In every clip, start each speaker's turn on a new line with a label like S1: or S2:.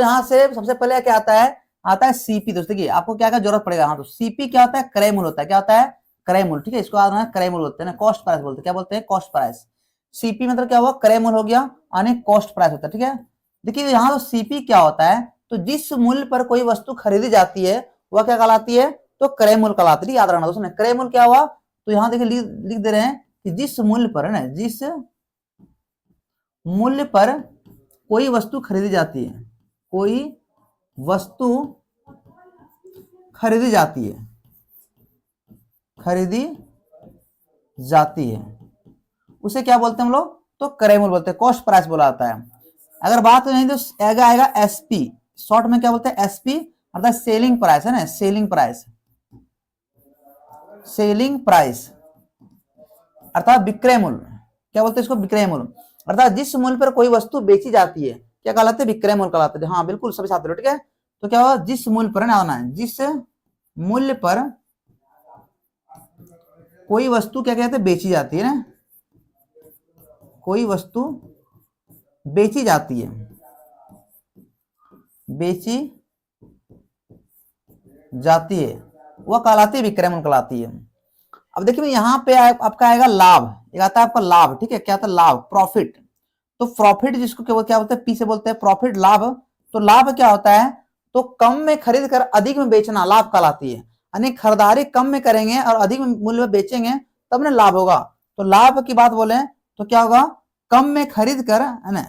S1: यहाँ से सबसे पहले क्या आता है, आता है सीपी। दोस्तों देखिए आपको क्या क्या जरूरत पड़ेगा। हाँ तो सीपी क्या होता है, क्रय मूल्य होता है। क्या होता है, क्रय मूल्य। ठीक है, इसको आना क्रय मूल्य बोलते हैं ना, कॉस्ट प्राइस बोलते हैं। क्या बोलते हैं, कॉस्ट प्राइस। सीपी मतलब क्या हुआ, क्रय मूल्य हो गया, यानी कॉस्ट प्राइस होता है। ठीक है, देखिए यहाँ तो सीपी क्या होता है, तो जिस मूल्य पर कोई वस्तु खरीदी जाती है वह क्या कहलाती है, तो क्रय मूल्य कहलाती है। याद रखना दोस्तों, क्रय मूल्य क्या हुआ, तो यहाँ देखिए लिख दे रहे हैं कि जिस मूल्य पर है ना, जिस मूल्य पर कोई वस्तु खरीदी जाती है, कोई वस्तु खरीदी जाती है, खरीदी जाती है, उसे क्या बोलते हैं हम लोग, तो क्रय मूल्य बोलते हैं, कॉस्ट प्राइस बोला जाता है। अगर बात नहीं तो आएगा एसपी, शॉर्ट में क्या बोलते हैं, एसपी अर्थात सेलिंग प्राइस है ना, सेलिंग प्राइस, सेलिंग प्राइस अर्थात विक्रय मूल्य। क्या बोलते हैं इसको, विक्रय मूल्य, अर्थात जिस मूल्य पर कोई वस्तु बेची जाती है क्या कहलाते हैं, विक्रय मूल्य कहलाते हैं। हाँ बिल्कुल सभी छात्र, ठीक है। तो क्या होगा, जिस मूल्य पर आना है, जिस मूल्य पर कोई वस्तु क्या कहते हैं, बेची जाती है ना, कोई वस्तु बेची जाती है, बेची जाती है, वह कहलाती है विक्रय मूल्य कहलाती है। अब देखिए यहाँ पे आपका आएगा लाभ, एक आता है आपका लाभ। ठीक है, क्या आता है, लाभ, प्रॉफिट। तो प्रॉफिट जिसको क्या बोलते हैं, पी से बोलते हैं प्रॉफिट, लाभ। तो लाभ क्या होता है, तो कम में खरीद कर अधिक में बेचना लाभ कहलाती है। यानी खरीदारी कम में करेंगे और अधिक मूल्य में बेचेंगे तब ना लाभ होगा। तो लाभ की बात बोले तो क्या होगा, कम में खरीद कर है ना,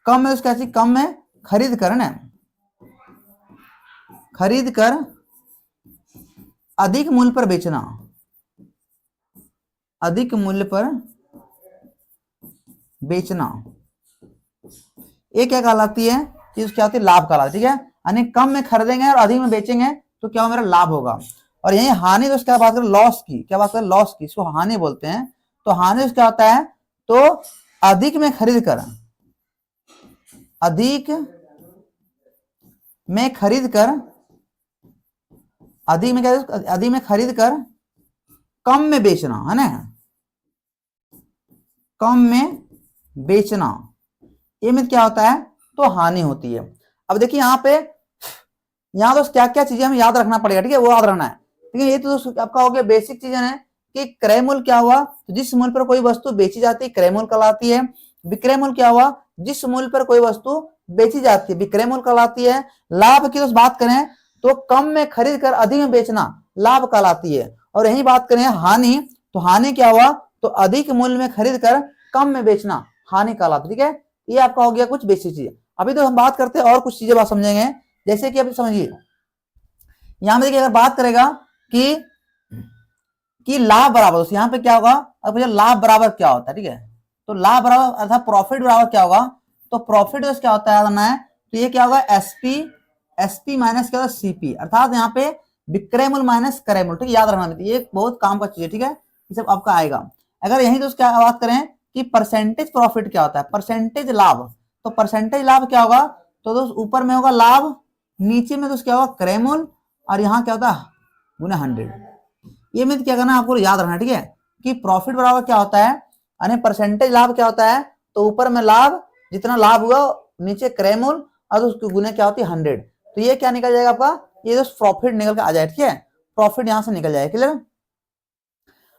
S1: कम में उसका कम में खरीद कर ना, खरीद कर अधिक मूल्य पर बेचना, अधिक मूल्य पर बेचना, ये क्या कहलाती है, चीज क्या होती है, लाभ कहलाती है। ठीक है, यानी कम में खरीदेंगे और अधिक में बेचेंगे तो क्या मेरा लाभ होगा। और यही हानि, तो क्या बात करें लॉस की, क्या बात करें लॉस की, इसको हानि बोलते हैं। तो हानि क्या होता है, तो अधिक में खरीद कर, अधिक में खरीद कर, अधिक में क्या, अधिक में खरीद कर कम में बेचना है ना, कम में बेचना, ये में क्या होता है, तो हानि होती है। अब देखिए यहाँ पे, यहाँ तो क्या क्या चीजें हमें याद रखना पड़ेगा। ठीक है, वो याद रखना है। ठीक है, ये तो आपका हो गया बेसिक चीजें हैं कि क्रय मूल्य क्या हुआ, तो जिस मूल्य पर कोई वस्तु बेची जाती है क्रय मूल्य कहलाती है। विक्रय मूल्य क्या हुआ, जिस मूल्य पर कोई वस्तु बेची जाती है विक्रय मूल्य कहलाती है। लाभ की तो बात करें तो कम में खरीद कर अधिक में बेचना लाभ कहलाती है। और यही बात करें हानि, तो हानि क्या हुआ, तो अधिक मूल्य में खरीद कर कम में बेचना हानि कहलाती है। ठीक है, ये आपका हो गया कुछ बेसिक चीज। अभी तो हम बात करते हैं और कुछ चीजें बात समझेंगे, जैसे कि अभी समझिए यहां में देखिए अगर बात करेगा कि लाभ बराबर, तो यहाँ पे क्या होगा, अब भैया लाभ बराबर क्या होता है। ठीक है, तो लाभ बराबर अर्थात प्रॉफिट बराबर क्या होगा, तो प्रॉफिट क्या होता है, याद है, तो ये क्या होगा, एसपी, एसपी माइनस क्या होगा, सीपी, अर्थात यहाँ पे विक्रय मूल्य माइनस क्रय मूल्य। ठीक है, याद रखना, ये बहुत काम का चीज है। ठीक है, ये सब आपका आएगा। अगर यही दोस्त क्या बात करें कि परसेंटेज प्रॉफिट क्या होता है, परसेंटेज लाभ, तो परसेंटेज लाभ क्या होगा, तो दोस्त ऊपर में होगा लाभ, नीचे में दोस्त क्या होगा, क्रय मूल्य, और यहाँ क्या होता है गुना 100। ये में क्या करना है आपको याद रखना। ठीक है, कि प्रॉफिट बराबर क्या होता है, यानी परसेंटेज लाभ क्या होता है, तो ऊपर में लाभ, जितना लाभ हुआ नीचे क्रय मूल्य, और उसके गुने क्या होती है 100। तो ये क्या निकल जाएगा आपका, ये दोस्त प्रॉफिट निकल के आ जाए। ठीक है, प्रॉफिट यहां से निकल जाएगा। क्लियर।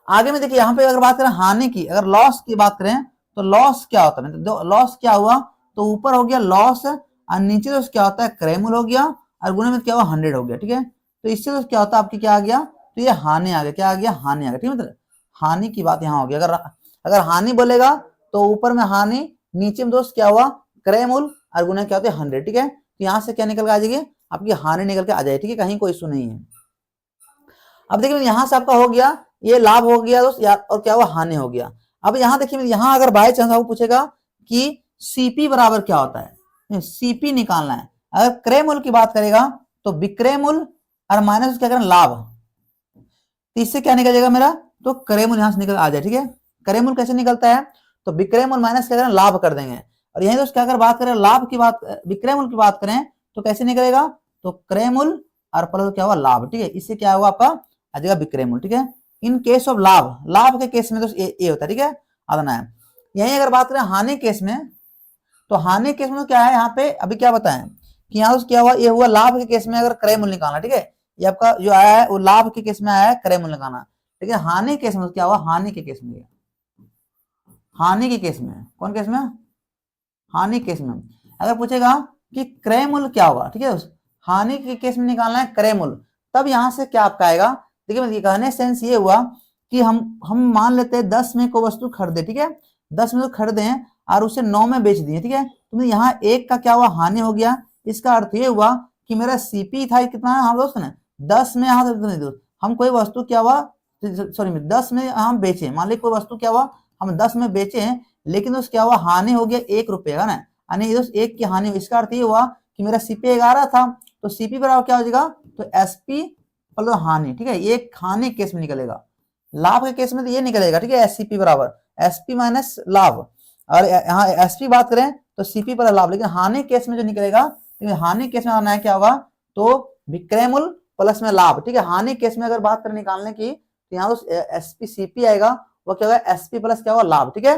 S1: आगे में देखिए यहाँ पे अगर बात करें हानि की, अगर लॉस की बात करें तो लॉस क्या होता है, तो लॉस क्या हुआ, तो ऊपर हो गया लॉस और नीचे दोस्त क्या होता है क्रय मूल्य हो गया, और गुणे में क्या हुआ 100 हो गया। ठीक है, तो इससे दोस्त क्या होता है आपकी क्या आ गया, तो ये हानि आ गया, क्या आ गया, हानि आ गया। ठीक है, मतलब हानि की बात यहाँ होगी। अगर हानि बोलेगा तो ऊपर में हानि, नीचे में दोस्त क्या हुआ क्रय मूल्य, और गुना क्या होता है 100। ठीक है, तो यहाँ से क्या निकल के आ जाएगी, आपकी हानि निकल के आ जाएगी। ठीक है, कहीं कोई इशू नहीं है। अब देखिए यहां से आपका हो गया, ये लाभ हो गया दोस्त, और क्या हुआ हानि हो गया। अब यहाँ देखिए, यहाँ अगर बाय चांस आपको पूछेगा कि सीपी बराबर क्या होता है, सीपी निकालना है। अगर क्रय मूल्य की बात करेगा तो विक्रय मूल्य और माइनस क्या करें लाभ, तो इससे क्या निकल जाएगा मेरा, तो क्रय मूल्य यहां से निकल आ जाए। ठीक है, क्रय मूल्य कैसे निकलता है, तो विक्रय मूल्य माइनस क्या करें लाभ कर देंगे। और यही दोस्त क्या अगर बात करें लाभ की बात, विक्रय मूल्य की बात करें तो कैसे निकलेगा, तो क्रय मूल्य और प्लस क्या हुआ लाभ। ठीक है, इससे क्या हुआ आपका आ जाएगा विक्रय मूल्य। ठीक है, इन केस ऑफ लाभ, लाभ के केस में तो ये होता है। ठीक है, आना है। यही अगर बात करें हानि केस में, तो हानि के केस में क्या है यहाँ पे, अभी क्या बताएं कि यहाँ क्या हुआ, ये हुआ लाभ के केस में अगर क्रय मूल्य निकालना, ठीक है, ये आपका जो आया है वो लाभ के केस में आया है क्रय मूल्य निकालना। ठीक है, हानि के केस में क्या हुआ, हानि के केस में, हानि के केस में, कौन केस में, हानि केस में अगर पूछेगा कि क्रय मूल्य क्या होगा, ठीक है, हानि के केस में निकालना है क्रय मूल्य, तब यहां से क्या आपका आएगा, देखिए कहने सेंस ये हुआ कि हम मान लेते हैं 10 में कोई वस्तु खरीदे, ठीक है, 10 में तो खरीदे और उसे 9 में बेच दिए, ठीक है, तो यहाँ एक का क्या हुआ, हानि हो गया। इसका अर्थ ये हुआ कि मेरा सीपी था कितना, हम दोस्त ने 10 में, हम कोई वस्तु क्या हुआ, सॉरी 10 में हम बेचे, मान लीजिए कोई वस्तु क्या हुआ हम 10 में बेचे हैं, लेकिन उस क्या हुआ, हानि हो गया 1 रुपए का ना, यानी उस 1 की हानि। इसका अर्थ ये हुआ कि मेरा सीपी 11 था, तो सीपी बराबर क्या हो जाएगा, तो एसपी प्लस हानि, ठीक है, ये हानि केस में निकलेगा। लाभ के केस में तो ये निकलेगा, ठीक है, एससीपी बराबर एसपी माइनस लाभ, और यहाँ एसपी बात करें तो सीपी पर लाभ, लेकिन हानि केस में जो निकलेगा, हानि केस में आना है क्या होगा, तो विक्रय मूल्य प्लस में लाभ, ठीक है, हानि केस में अगर बात करें निकालने की, तो यहाँ तो एसपी सीपी आएगा, वो क्या होगा, एसपी प्लस क्या होगा, लाभ, ठीक है।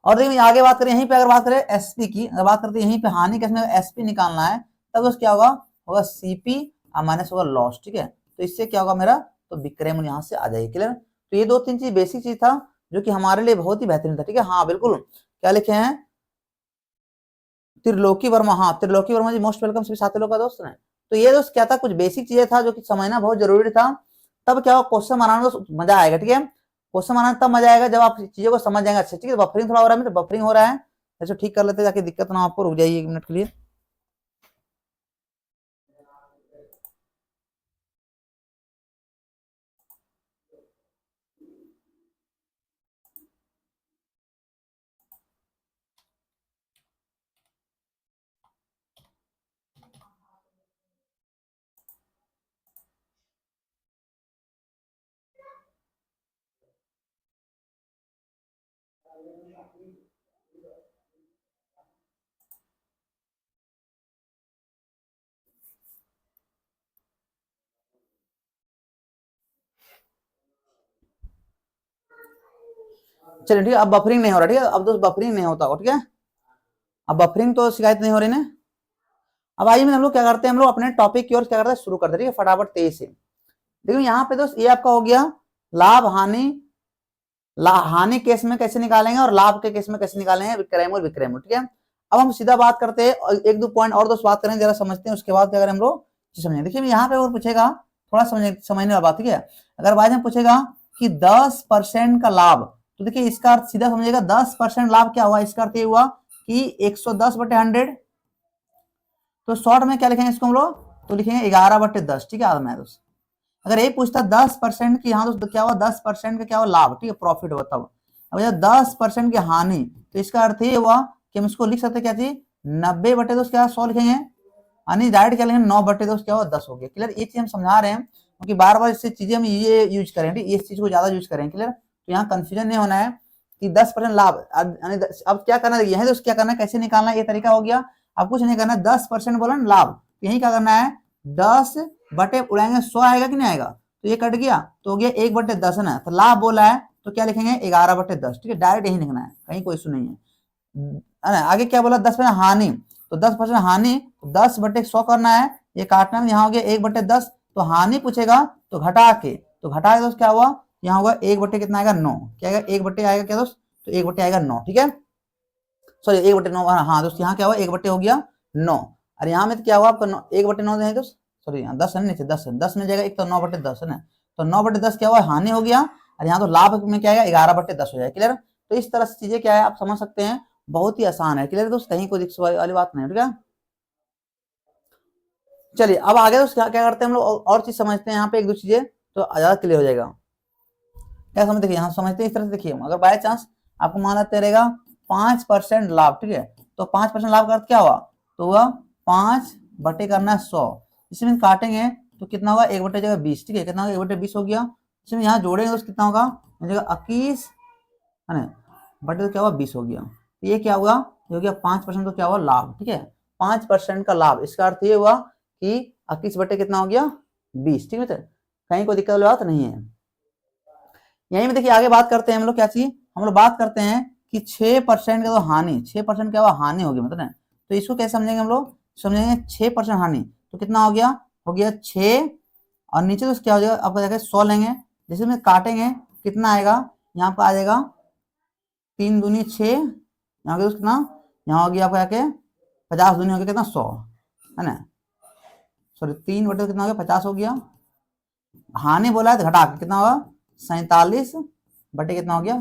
S1: और देखिए आगे बात करें, यहीं पे अगर बात करें एसपी की, अगर बात करते हैं यहीं पे हानि केस में एसपी निकालना है, तब उस क्या होगा सीपी माइनस होगा लॉस, ठीक है, तो इससे क्या होगा मेरा, तो विक्रय मूल्य यहाँ से आ जाएगी। क्लियर, तो ये 2-3 चीज बेसिक चीज था जो कि हमारे लिए बहुत ही बेहतरीन था, ठीक है। हाँ बिल्कुल, क्या लिखे हैं, त्रिलोकी वर्मा, हाँ त्रिलोकी वर्मा जी मोस्ट वेलकम, सभी साथी लोग का दोस्त है। तो ये दोस्त क्या था, कुछ बेसिक चीजें था जो कि समझना बहुत जरूरी था, तब क्या होगा क्वेश्चन बनाना तो मजा आएगा, ठीक है, क्वेश्चन बनाना तब मजा आएगा जब आप चीजों को समझ जाएंगे अच्छे, ठीक है। बफरिंग थोड़ा हो रहा है, तो बफरिंग हो रहा है, ऐसे ठीक कर लेते जाके, दिक्कत ना आपको, रुक जाइए 1 मिनट के लिए। चलिए ठीक है, अब बफरिंग नहीं हो रहा, ठीक है, अब दोस्त बफरिंग नहीं होता, ठीक है, अब बफरिंग तो शिकायत नहीं हो रही ना। अब आइए हम लोग क्या करते हैं, हम लोग अपने टॉपिक की ओर क्या करते हैं, शुरू करते हैं, ठीक है, फटाफट तेज से। देखो यहाँ पे दोस्त ये आपका हो गया लाभ हानि, हानि केस में कैसे निकालेंगे और लाभ के केस में कैसे निकालेंगे, विक्रय मूल्य विक्रय मूल्य, ठीक है। अब हम सीधा बात करते हैं, 1-2 पॉइंट और दोस्त बात करें, जरा समझते हैं, उसके बाद क्या करें हम लोग समझेंगे। देखिए यहाँ पे और पूछेगा थोड़ा समझने वाला बात, ठीक है, अगर बात में पूछेगा कि 10% का लाभ, तो देखिए इसका अर्थ सीधा समझिएगा, 10% लाभ क्या हुआ, इसका अर्थ ये हुआ कि 110/100, तो शॉर्ट में क्या लिखेंगे इसको हम लोग, तो लिखेंगे 11/10, ठीक है, आधा मैं दोस्त। अगर ये पूछता 10% की, यहाँ दोस्तों क्या हुआ, 10% का क्या हुआ लाभ, ठीक है, प्रॉफिट हुआ तब। अब जब 10% की हानि, तो इसका अर्थ ये हुआ कि हम इसको लिख सकते क्या चीज, 90/10 क्या 100 लिखेंगे, यानी डायरेक्ट क्या लिखेंगे 9/10 क्या हुआ 10 हो गया। क्लियर, ये चीज हम समझा रहे हैं क्योंकि बार बार इससे चीजें हम ये यूज करें, ठीक, इस चीज को ज्यादा यूज करें। क्लियर, तो यहाँ कंफ्यूजन नहीं होना है कि 10% लाभ, अब क्या करना है, दोस्त क्या करना है, कैसे निकालना है, ये तरीका हो गया। अब कुछ नहीं करना, 10% बोला ना लाभ, यही क्या करना है, 10 बटे उड़ाएंगे 100 आएगा कि नहीं आएगा, तो ये कट गया तो हो गया 1/10 है ना, तो लाभ बोला है तो क्या लिखेंगे 11/10, ठीक है, डायरेक्ट यही लिखना है, कहीं कोई इशू नहीं है ना। आगे क्या बोला 10% हानि, तो 10% हानि, 10/100 करना है, ये काटना है, यहाँ हो गया 1/10, तो हानि पूछेगा तो घटा के, तो घटा के दोस्त क्या हुआ, यहाँ होगा 1 कितना आएगा 9, क्या आएगा 1 आएगा क्या दोस्त, तो 1 आएगा 9, ठीक है, सॉरी 1/9, हाँ दोस्त यहाँ क्या हुआ 1 हो गया 9, और यहाँ में तो क्या हुआ आपका 1/9 है दोस्त, सॉरी यहाँ 10 है नीचे, 10 है, 10 मिल जाएगा एक, तो 9/10 है ना, तो 9/10 क्या हुआ हानि हो गया, और यहाँ तो लाभ में क्या आएगा 11/10 हो जाएगा। क्लियर, तो इस तरह से चीजें क्या है आप समझ सकते हैं, बहुत ही आसान है। क्लियर दोस्त, कहीं कोई दिक्कत वाली बात नहीं है, ठीक है। चलिए अब आगे दोस्त क्या करते हैं हम लोग, और चीज समझते हैं यहाँ पे, 1-2 चीजें तो ज्यादा क्लियर हो जाएगा। क्या समझ, देखिए यहाँ समझते हैं इस तरह से, देखिए अगर बाय चांस आपको मान लेते रहेगा 5% लाभ, ठीक है, तो 5% लाभ का अर्थ क्या हुआ, तो हुआ 5 बटे करना है 100, इसमें काटेंगे तो कितना होगा 1/20, ठीक है, कितना होगा 1/20 हो गया, इसमें यहाँ जोड़ेंगे तो कितना होगा 21 है ना, बटे तो क्या हुआ 20 हो गया, तो ये क्या हुआ, ये हो गया 5% तो क्या हुआ लाभ, ठीक है, 5% का लाभ, इसका अर्थ ये हुआ कि 21 बटे कितना हो गया 20, ठीक है, कहीं कोई दिक्कत वाली बात नहीं है। यहीं में देखिए आगे बात करते हैं हम लोग क्या चीज, हम लोग बात करते हैं कि 6% का तो हानि, 6% क्या हुआ, हानि होगी मतलब। तो इसको कैसे समझेंगे हम लोग, समझेंगे 6% हानि, तो कितना हो गया, 6 और नीचे तो क्या हो जाएगा, आपको देखा 100 लेंगे, जैसे में काटेंगे कितना आएगा, यहाँ पर आ जाएगा 3 दूनी 6, यहाँ पे कितना, यहाँ हो गया आपका जाके 50 दूनी हो गया कितना 100 है ना, सॉरी 3 बटे कितना हो गया 50 हो गया, हानि बोला है तो घटा के कितना होगा 47 बटे कितना हो गया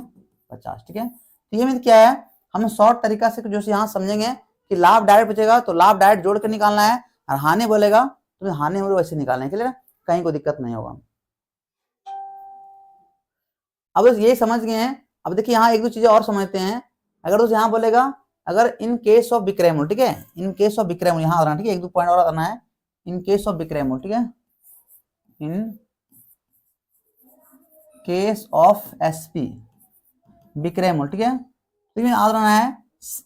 S1: 50, ठीक है। तो ये मतलब क्या है, हम शॉर्ट तरीका से जो यहाँ समझेंगे कि लाभ डायरेक्ट बचेगा तो लाभ डायरेक्ट जोड़ के निकालना है, और हानि बोलेगा तो हानि हम लोग वैसे निकालने के लिए, कहीं कोई दिक्कत नहीं होगा। अब ये समझ गए हैं। अब देखिए यहाँ एक दो चीजें और समझते हैं। अगर दोस्त यहाँ बोलेगा अगर इन केस ऑफ विक्रय मूल्य, ठीक है, इन केस ऑफ विक्रय मूल्य यहाँ आना, ठीक है, एक दो पॉइंट और आना है, इन केस ऑफ विक्रय मूल्य, ठीक है, इन केस ऑफ एसपी विक्रय मूल्य, ठीक है, तो याद रखना है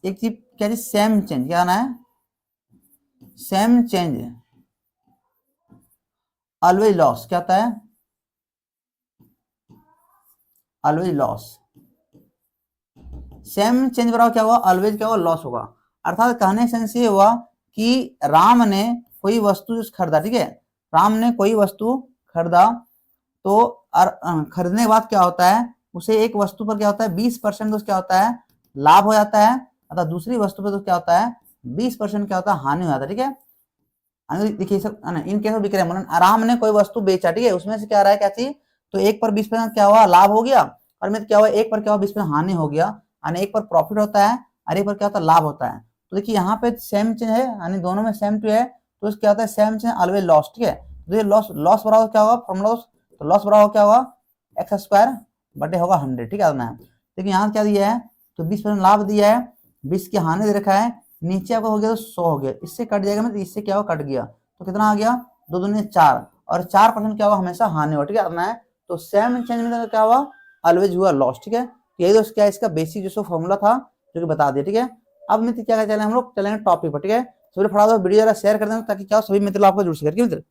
S1: एक चीज क्या चीज, सेम चेंज, क्या आना है, सेम चेंज ऑलवेज लॉस, क्या होता है, ऑलवेज लॉस, सेम चेंज बराबर क्या हुआ, ऑलवेज क्या हुआ, लॉस होगा। अर्थात कहने सेंस ये हुआ कि राम ने कोई वस्तु खरीदा, ठीक है, राम ने कोई वस्तु खरीदा, तो खरीदने के बाद क्या होता है, उसे एक वस्तु पर क्या होता है 20% तो क्या होता है लाभ हो जाता है, अर्थात दूसरी वस्तु पर तो क्या होता है 20% क्या होता है हानि हो जाता है, ठीक है। देखिए सब इन केस ऑफ विक्रय मूल्य, राम ने कोई वस्तु बेचा, ठीक है, उसमें से क्या रहा है क्या चीज, तो एक पर 20% क्या हुआ लाभ हो गया, और में क्या हुआ एक पर क्या हुआ 20% हानि हो गया, यानी एक पर प्रॉफिट होता है और एक पर क्या होता है लाभ होता है। तो देखिए यहाँ पे सेम चीज है, यानी दोनों में सेम टू है, तो क्या होता है सेम चीज ऑलवेज लॉस, ठीक है। तो ये लॉस बराबर क्या होगा फॉर्मूला, तो लॉस बराबर क्या होगा x² बटे होगा 100, ठीक है। देखिए यहाँ क्या दिया है, तो 20% लाभ दिया है, 20 की हानि दे रखा है, नीचे आपका हो गया तो 100 हो गया, इससे कट जाएगा मतलब इससे क्या होगा कट गया, तो कितना आ गया 2 दूनी 4, और 4% क्या होगा हमेशा हानि हो, ठीक है। तो सेम चेंज में क्या हुआ ऑलवेज हुआ लॉस, ठीक है। यही दोस्त क्या इसका बेसिक जो फॉर्मूला था जो कि बता दिया, ठीक है। अब मित्र क्या चलेंगे हम लोग, चलेंगे टॉपिक पर, ठीक है। तो फटाफट वीडियो जरा शेयर कर दें ताकि क्या सभी मित्र आपको जुड़ सके, ठीक है मित्र।